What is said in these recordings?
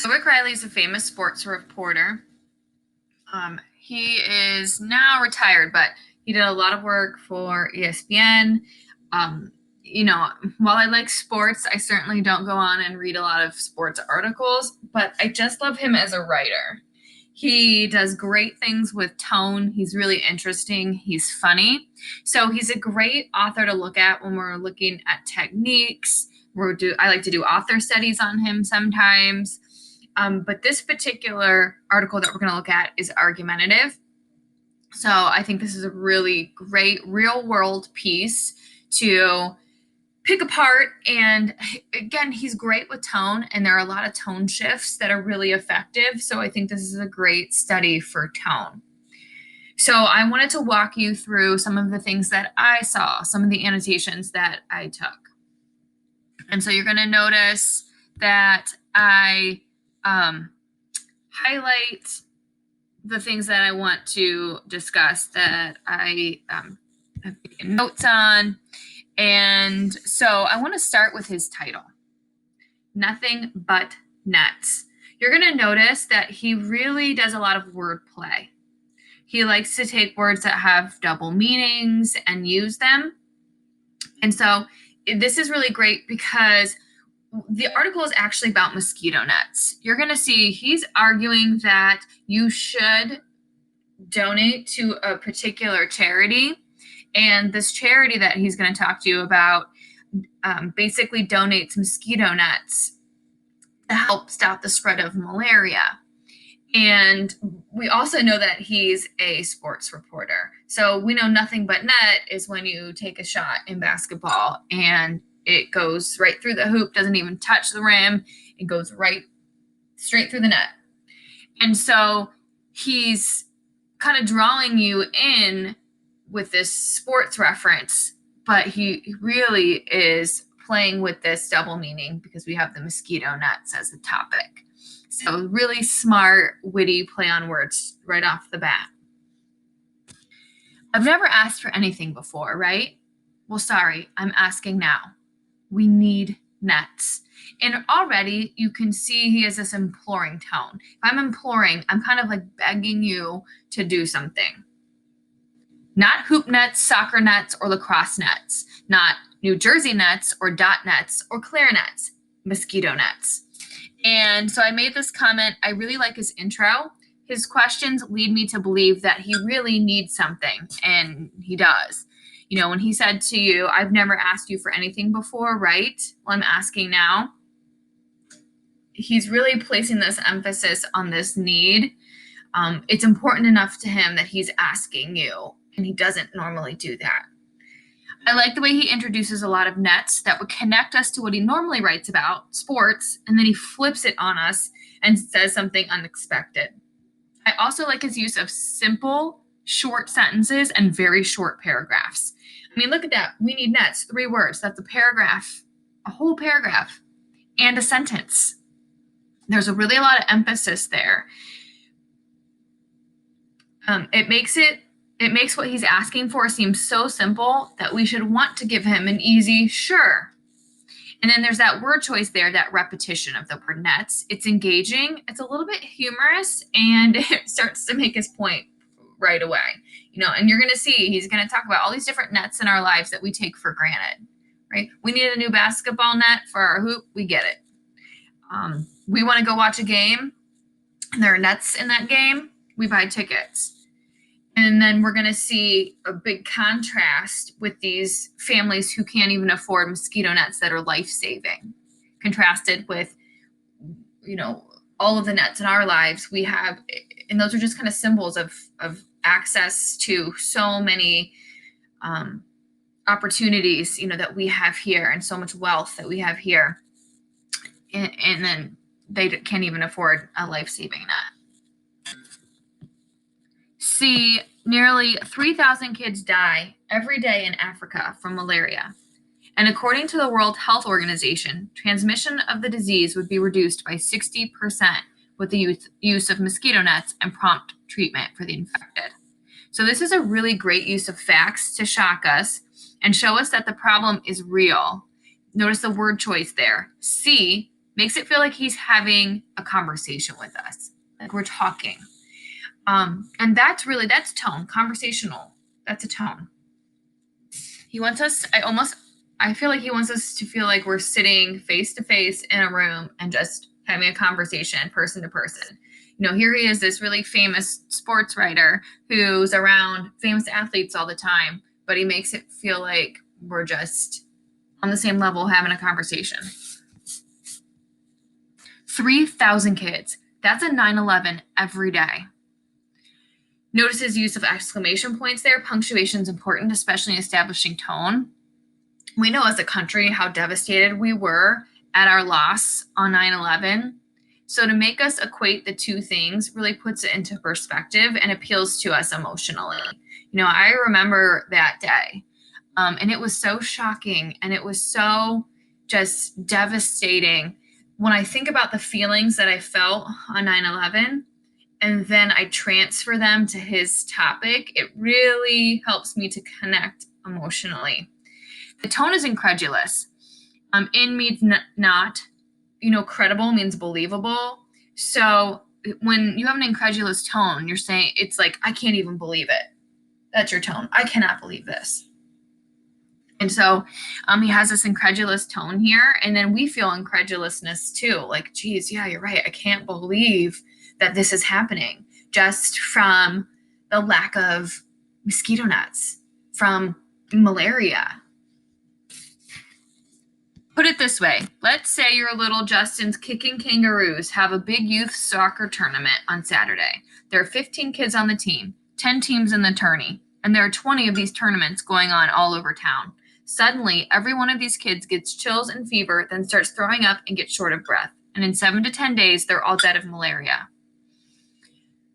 Rick Riley is a famous sports reporter. He is now retired, but he did a lot of work for ESPN. Um, while I like sports, I certainly don't go on and read a lot of sports articles, but I just love him as a writer. He does great things with tone. He's really interesting. He's funny. So he's a great author to look at when we're looking at techniques. I like to do author studies on him sometimes. But this particular article that we're going to look at is argumentative. So I think this is a really great real world piece to pick apart. And again, he's great with tone, and there are a lot of tone shifts that are really effective. So I think this is a great study for tone. So I wanted to walk you through some of the things that I saw, some of the annotations that I took. And so you're going to notice that I highlight the things that I want to discuss that I have taken notes on. And so I want to start with his title, Nothing But Nets. You're going to notice that he really does a lot of wordplay. He likes to take words that have double meanings and use them. And so this is really great because the article is actually about mosquito nets. You're going to see he's arguing that you should donate to a particular charity. And this charity that he's going to talk to you about basically donates mosquito nets to help stop the spread of malaria. And we also know that he's a sports reporter. So we know nothing but net is when you take a shot in basketball and it goes right through the hoop, doesn't even touch the rim. It goes right straight through the net. And so he's kind of drawing you in with this sports reference, but he really is playing with this double meaning because we have the mosquito nets as a topic. So really smart, witty play on words right off the bat. I've never asked for anything before, right? Well, sorry, I'm asking now. We need nets. And already you can see he has this imploring tone. If I'm imploring, I'm kind of like begging you to do something. Not hoop nets, soccer nets, or lacrosse nets. Not New Jersey nets or dot nets or clarinets, mosquito nets. And so I made this comment. I really like his intro. His questions lead me to believe that he really needs something, and he does. You know, when he said to you, I've never asked you for anything before, right? Well, I'm asking now. He's really placing this emphasis on this need. It's important enough to him that he's asking you, and he doesn't normally do that. I like the way he introduces a lot of nets that would connect us to what he normally writes about, sports, and then he flips it on us and says something unexpected. I also like his use of simple, short sentences and very short paragraphs. I mean, look at that. We need nets, 3 words. That's a paragraph, a whole paragraph, and a sentence. There's a really lot of emphasis there. It makes what he's asking for seem so simple that we should want to give him an easy sure. And then there's that word choice there, that repetition of the word nets. It's engaging, it's a little bit humorous, and it starts to make his point right away. You know, and you're going to see he's going to talk about all these different nets in our lives that we take for granted, right? We need a new basketball net for our hoop. We get it. We want to go watch a game, and there are nets in that game. We buy tickets. And then we're going to see a big contrast with these families who can't even afford mosquito nets that are life-saving, contrasted with, you know, all of the nets in our lives we have. And those are just kind of symbols of access to so many opportunities, you know, that we have here, and so much wealth that we have here. And then they can't even afford a life-saving net. See, nearly 3,000 kids die every day in Africa from malaria. And according to the World Health Organization, transmission of the disease would be reduced by 60% with the use of mosquito nets and prompt treatment for the infected. So this is a really great use of facts to shock us and show us that the problem is real. Notice the word choice there. See, Makes it feel like he's having a conversation with us, like we're talking. And that's tone, conversational. That's a tone. He wants us, I feel like he wants us to feel like we're sitting face to face in a room and just having a conversation, person to person. Here he is, this really famous sports writer who's around famous athletes all the time, but he makes it feel like we're just on the same level having a conversation. 3,000 kids. That's a 9/11 every day. Notice his use of exclamation points there. Punctuation is important, especially in establishing tone. We know as a country how devastated we were at our loss on 9/11. So to make us equate the two things really puts it into perspective and appeals to us emotionally. I remember that day, and it was so shocking and it was so just devastating. When I think about the feelings that I felt on 9/11, and then I transfer them to his topic, it really helps me to connect emotionally. The tone is incredulous. In means not, credible means believable. So when you have an incredulous tone, you're saying, it's like, I can't even believe it. That's your tone. I cannot believe this. And so he has this incredulous tone here. And then we feel incredulousness too. Like, geez, yeah, you're right. I can't believe that this is happening just from the lack of mosquito nets, from malaria. Put it this way. Let's say your little Justin's Kicking Kangaroos have a big youth soccer tournament on Saturday. There are 15 kids on the team, 10 teams in the tourney, and there are 20 of these tournaments going on all over town. Suddenly, every one of these kids gets chills and fever, then starts throwing up and gets short of breath. And in 7 to 10 days, they're all dead of malaria.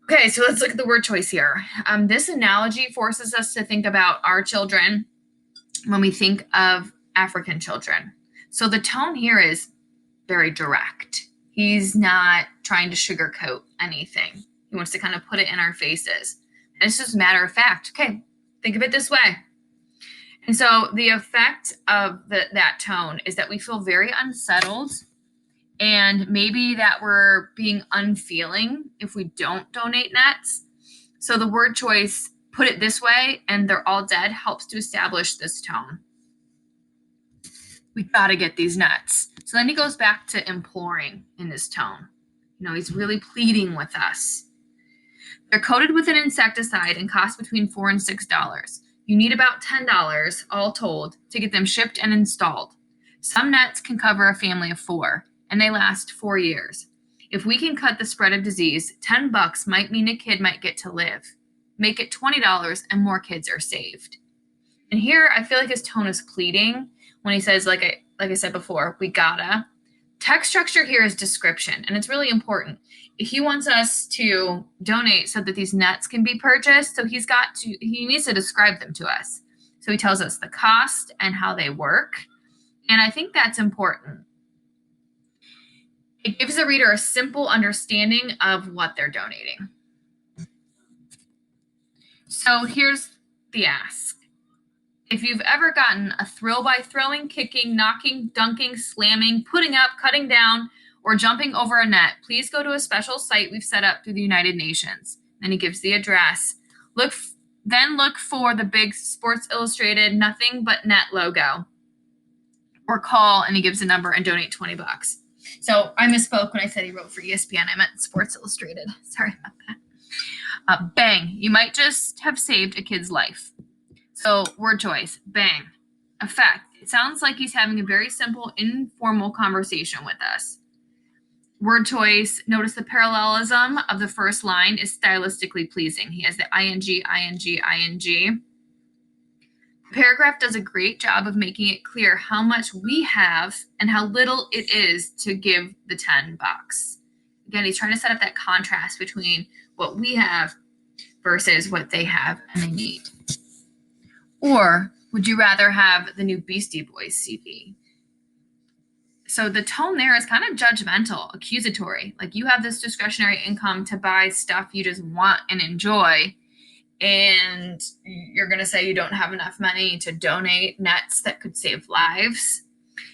Okay, so let's look at the word choice here. This analogy forces us to think about our children when we think of African children. So the tone here is very direct. He's not trying to sugarcoat anything. He wants to kind of put it in our faces. And it's just a matter of fact. Okay, think of it this way. And so the effect of that tone is that we feel very unsettled, and maybe that we're being unfeeling if we don't donate nets. So the word choice, put it this way, and they're all dead, helps to establish this tone. We gotta get these nets. So then he goes back to imploring in this tone. He's really pleading with us. They're coated with an insecticide and cost between $4 and $6. You need about $10, all told, to get them shipped and installed. Some nets can cover a family of 4, and they last 4 years. If we can cut the spread of disease, $10 might mean a kid might get to live. Make it $20 and more kids are saved. And here I feel like his tone is pleading when he says, like I said before, we gotta. Text structure here is description, and it's really important. He wants us to donate so that these nets can be purchased. So he needs to describe them to us. So he tells us the cost and how they work. And I think that's important. It gives the reader a simple understanding of what they're donating. So here's the ask. If you've ever gotten a thrill by throwing, kicking, knocking, dunking, slamming, putting up, cutting down, or jumping over a net, please go to a special site we've set up through the United Nations. Then he gives the address. Look for the big Sports Illustrated Nothing But Net logo. Or call, and he gives a number, and donate $20. So I misspoke when I said he wrote for ESPN. I meant Sports Illustrated. Sorry about that. Bang. You might just have saved a kid's life. So word choice, bang. Effect. It sounds like he's having a very simple, informal conversation with us. Word choice, notice the parallelism of the first line is stylistically pleasing. He has the ing, ing, ing. The paragraph does a great job of making it clear how much we have and how little it is to give the $10. Again, he's trying to set up that contrast between what we have versus what they have and they need. Or would you rather have the new Beastie Boys CD? So the tone there is kind of judgmental, accusatory. Like, you have this discretionary income to buy stuff you just want and enjoy, and you're going to say you don't have enough money to donate nets that could save lives.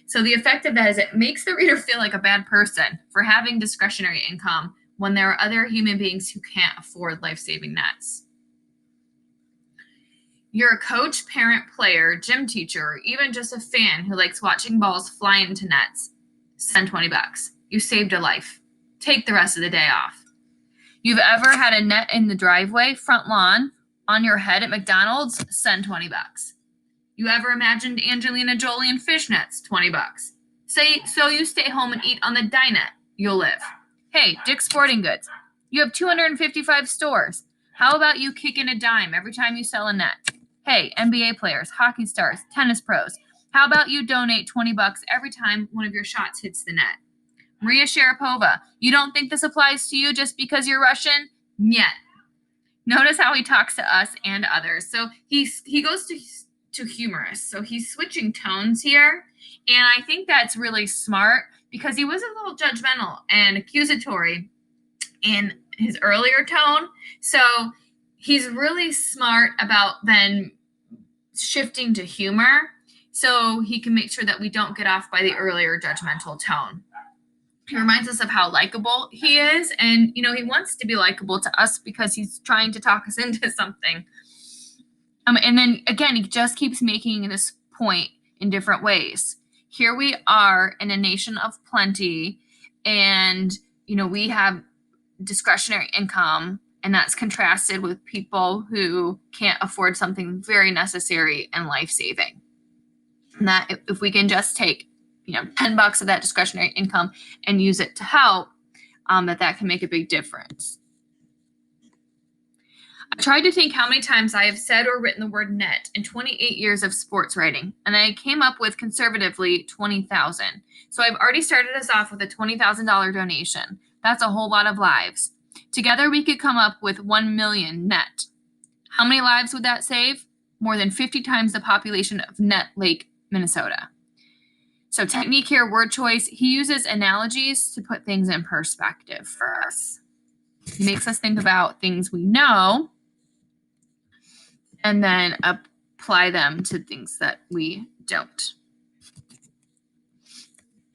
So the effect of that is it makes the reader feel like a bad person for having discretionary income when there are other human beings who can't afford life-saving nets. You're a coach, parent, player, gym teacher, or even just a fan who likes watching balls fly into nets. Send $20. You saved a life. Take the rest of the day off. You've ever had a net in the driveway, front lawn, on your head at McDonald's? Send $20. You ever imagined Angelina Jolie in fishnets? $20. So you stay home and eat on the dinette. You'll live. Hey, Dick's Sporting Goods. You have 255 stores. How about you kick in a dime every time you sell a net? Hey, NBA players, hockey stars, tennis pros. How about you donate $20 every time one of your shots hits the net? Maria Sharapova, you don't think this applies to you just because you're Russian? Yet. Notice how he talks to us and others. So he goes to humorous. So he's switching tones here. And I think that's really smart because he was a little judgmental and accusatory in his earlier tone. So he's really smart about then shifting to humor so he can make sure that we don't get off by the earlier judgmental tone. He reminds us of how likable he is. And, he wants to be likable to us because he's trying to talk us into something. And then, again, he just keeps making this point in different ways. Here we are in a nation of plenty, and, we have discretionary income, and that's contrasted with people who can't afford something very necessary and life-saving. And that if we can just take, $10 of that discretionary income and use it to help, that can make a big difference. I tried to think how many times I have said or written the word net in 28 years of sports writing, and I came up with conservatively 20,000. So I've already started us off with a $20,000 donation. That's a whole lot of lives. Together we could come up with 1 million net. How many lives would that save? More than 50 times the population of Nett Lake, Minnesota. So technique here, word choice. He uses analogies to put things in perspective for us. He makes us think about things we know and then apply them to things that we don't.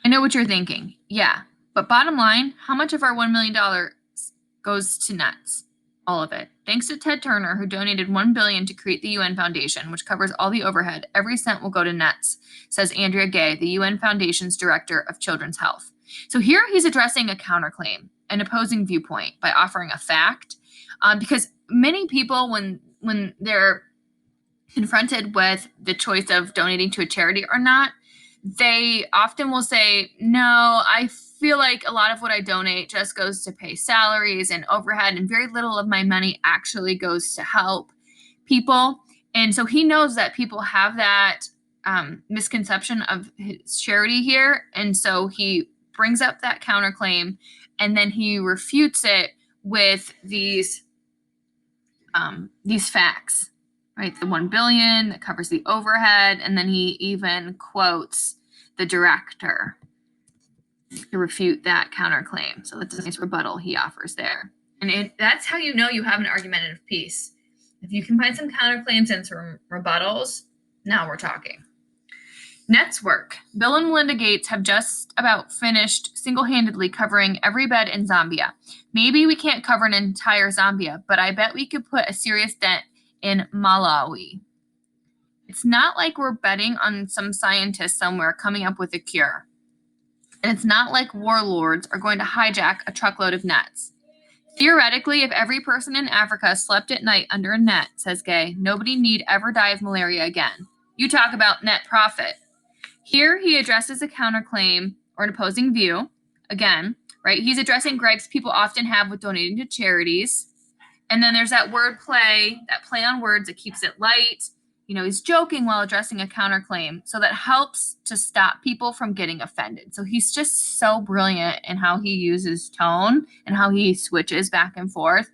I know what you're thinking. Yeah, but bottom line, how much of our $1 million goes to nets? All of it. Thanks to Ted Turner, who donated $1 billion to create the UN Foundation, which covers all the overhead. Every cent will go to nets, says Andrea Gay, the UN Foundation's Director of Children's Health. So here he's addressing a counterclaim, an opposing viewpoint, by offering a fact, because many people, when they're confronted with the choice of donating to a charity or not, they often will say, no, I feel like a lot of what I donate just goes to pay salaries and overhead, and very little of my money actually goes to help people. And so he knows that people have that misconception of his charity here. And so he brings up that counterclaim, and then he refutes it with these facts, right? The 1 billion that covers the overhead. And then he even quotes the director to refute that counterclaim. So that's a nice rebuttal he offers there. And that's how you know you have an argumentative piece. If you can find some counterclaims and some rebuttals, now we're talking. Net's work. Bill and Melinda Gates have just about finished single-handedly covering every bed in Zambia. Maybe we can't cover an entire Zambia, but I bet we could put a serious dent in Malawi. It's not like we're betting on some scientist somewhere coming up with a cure. And it's not like warlords are going to hijack a truckload of nets. Theoretically, if every person in Africa slept at night under a net, says Gay, nobody need ever die of malaria again. You talk about net profit. Here he addresses a counterclaim or an opposing view. Again, right? He's addressing gripes people often have with donating to charities. And then there's that word play, that play on words that keeps it light. He's joking while addressing a counterclaim. So that helps to stop people from getting offended. So he's just so brilliant in how he uses tone and how he switches back and forth.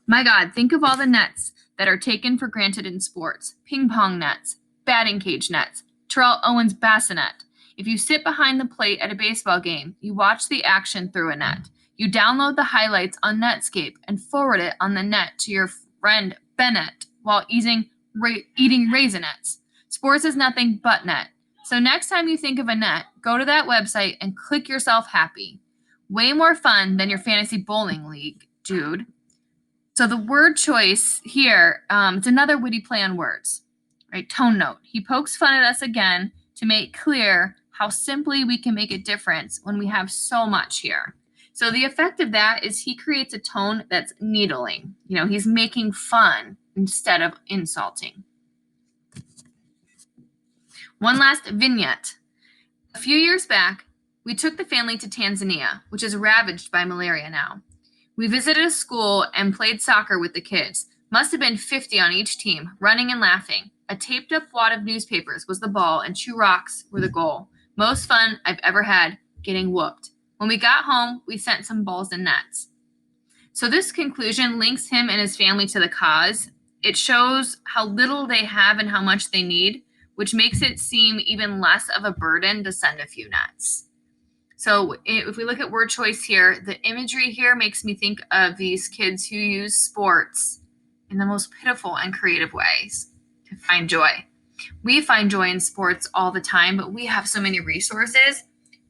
My God, think of all the nets that are taken for granted in sports. Ping pong nets, batting cage nets, Terrell Owens bassinet. If you sit behind the plate at a baseball game, you watch the action through a net. You download the highlights on Netscape and forward it on the net to your friend Bennett while eating Raisinets. Sports is nothing but net. So next time you think of a net, go to that website and click yourself happy. Way more fun than your fantasy bowling league, dude. So the word choice here, it's another witty play on words, right? Tone note. He pokes fun at us again to make clear how simply we can make a difference when we have so much here. So the effect of that is he creates a tone that's needling. He's making fun instead of insulting. One last vignette. A few years back, we took the family to Tanzania, which is ravaged by malaria now. We visited a school and played soccer with the kids. Must have been 50 on each team, running and laughing. A taped up wad of newspapers was the ball, and 2 rocks were the goal. Most fun I've ever had, getting whooped. When we got home, we sent some balls and nets. So this conclusion links him and his family to the cause. It shows how little they have and how much they need, which makes it seem even less of a burden to send a few nets. So if we look at word choice here, the imagery here makes me think of these kids who use sports in the most pitiful and creative ways to find joy. We find joy in sports all the time, but we have so many resources.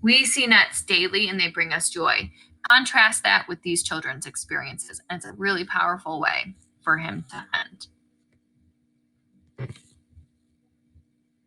We see nets daily and they bring us joy. Contrast that with these children's experiences, and it's a really powerful way for him to end.